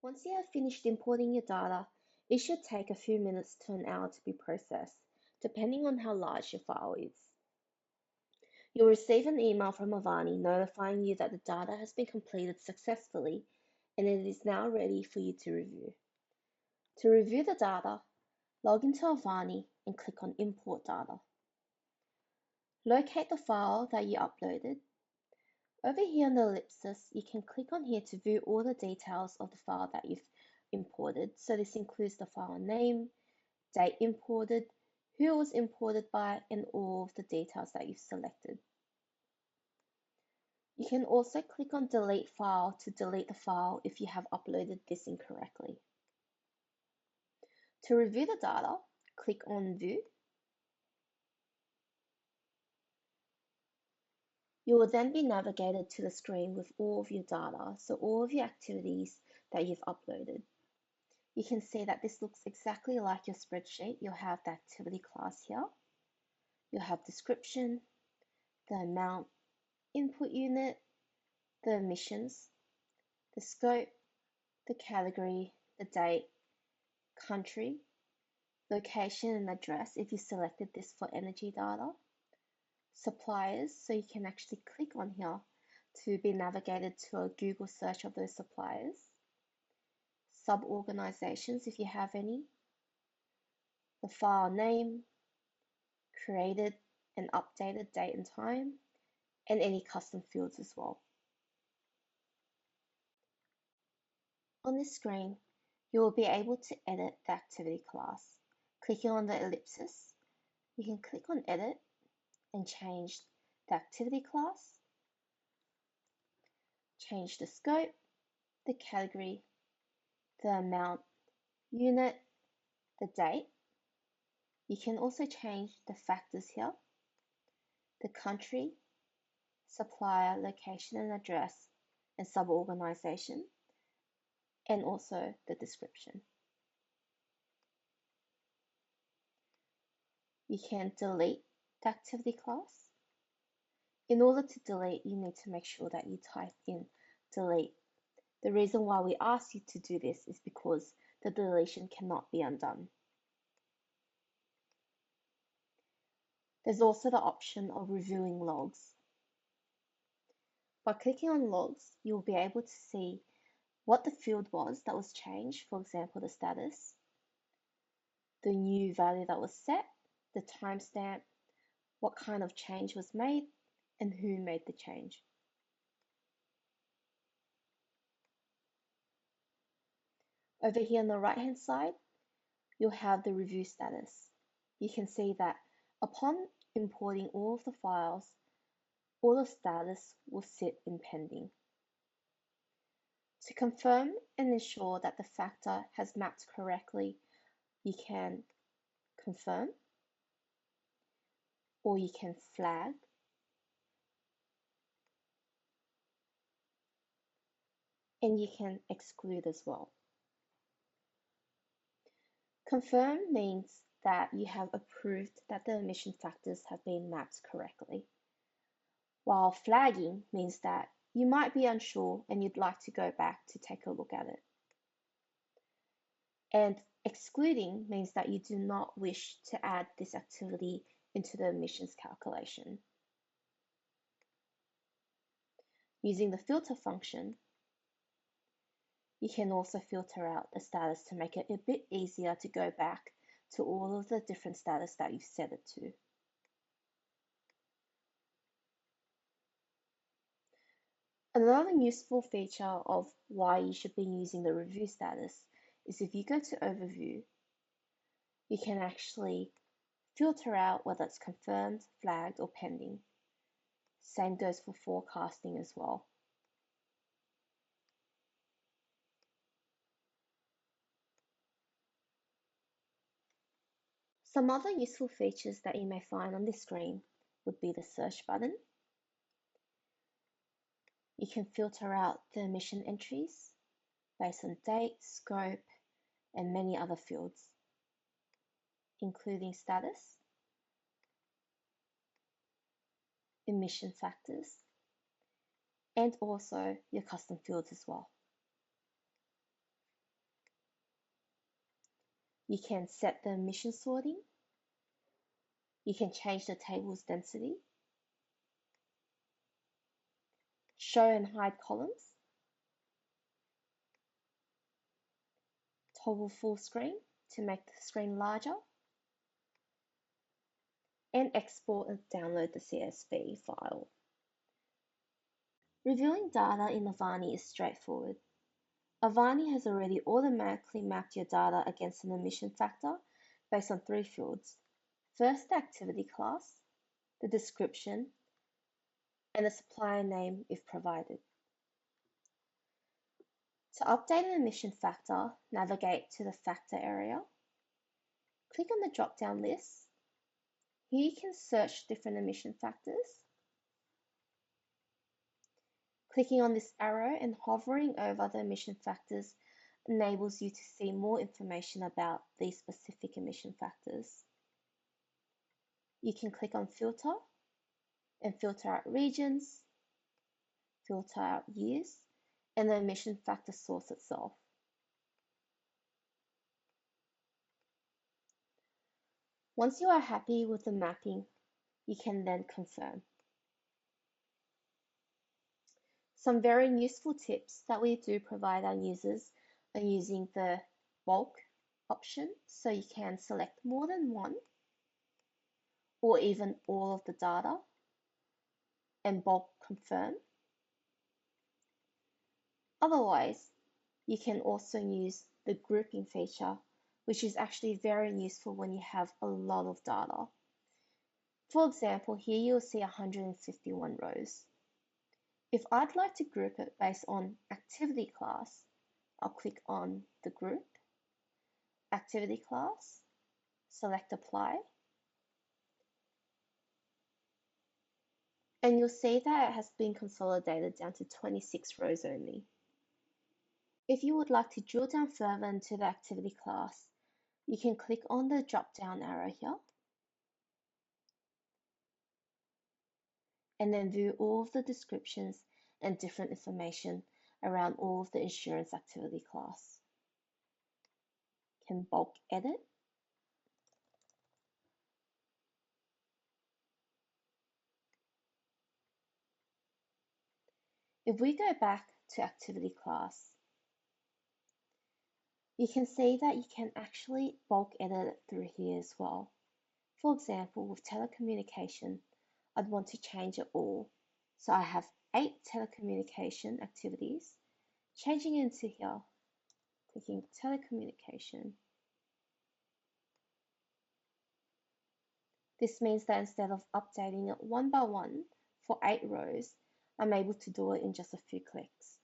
Once you have finished importing your data, it should take a few minutes to an hour to be processed, depending on how large your file is. You'll receive an email from Avarni notifying you that the data has been completed successfully and it is now ready for you to review. To review the data, log into Avarni and click on Import Data. Locate the file that you uploaded. Over here on the ellipsis, you can click on here to view all the details of the file that you've imported. So this includes the file name, date imported, who it was imported by, and all of the details that you've selected. You can also click on Delete File to delete the file if you have uploaded this incorrectly. To review the data, click on View. You will then be navigated to the screen with all of your data, so all of your activities that you've uploaded. You can see that this looks exactly like your spreadsheet. You'll have the activity class here. You'll have description, the amount, input unit, the emissions, the scope, the category, the date, country, location and address if you selected this for energy data, suppliers, so you can actually click on here to be navigated to a Google search of those suppliers, sub-organizations if you have any, the file name, created and updated date and time, and any custom fields as well. On this screen, you will be able to edit the activity class. Clicking on the ellipsis, you can click on Edit and change the activity class, change the scope, the category, the amount, unit, the date. You can also change the factors here, the country, supplier, location and address, and sub-organization, and also the description. You can delete the activity class. In order to delete, you need to make sure that you type in delete. The reason why we ask you to do this is because the deletion cannot be undone. There's also the option of reviewing logs. By clicking on logs, you will be able to see what the field was that was changed, for example, the status, the new value that was set, the timestamp, what kind of change was made, and who made the change. Over here on the right-hand side, you'll have the review status. You can see that upon importing all of the files, all the status will sit in pending. To confirm and ensure that the factor has mapped correctly, you can confirm, or you can flag, and you can exclude as well. Confirm means that you have approved that the emission factors have been mapped correctly, while flagging means that you might be unsure and you'd like to go back to take a look at it. And excluding means that you do not wish to add this activity into the emissions calculation. Using the filter function, you can also filter out the status to make it a bit easier to go back to all of the different status that you've set it to. Another useful feature of why you should be using the review status is if you go to Overview, you can actually filter out whether it's confirmed, flagged, or pending. Same goes for forecasting as well. Some other useful features that you may find on this screen would be the search button. You can filter out the emission entries based on date, scope, and many other fields, including status, emission factors, and also your custom fields as well. You can set the emission sorting. You can change the table's density. Show and hide columns. Toggle full screen to make the screen larger. And export and download the CSV file. Reviewing data in Avarni is straightforward. Avarni has already automatically mapped your data against an emission factor based on 3 fields. First, the activity class, the description, and the supplier name if provided. To update an emission factor, navigate to the factor area. Click on the drop-down list. Here you can search different emission factors. Clicking on this arrow and hovering over the emission factors enables you to see more information about these specific emission factors. You can click on filter and filter out regions, filter out years, and the emission factor source itself. Once you are happy with the mapping, you can then confirm. Some very useful tips that we do provide our users are using the bulk option, so you can select more than one or even all of the data and bulk confirm. Otherwise, you can also use the grouping feature, which is actually very useful when you have a lot of data. For example, here you'll see 151 rows. If I'd like to group it based on activity class, I'll click on the group, activity class, select apply, and you'll see that it has been consolidated down to 26 rows only. If you would like to drill down further into the activity class, you can click on the drop-down arrow here, and then view all of the descriptions and different information around all of the insurance activity class. You can bulk edit. If we go back to activity class, you can see that you can actually bulk edit it through here as well. For example, with telecommunication, I'd want to change it all. So I have 8 telecommunication activities. Changing into here, clicking telecommunication. This means that instead of updating it one by one for 8 rows, I'm able to do it in just a few clicks.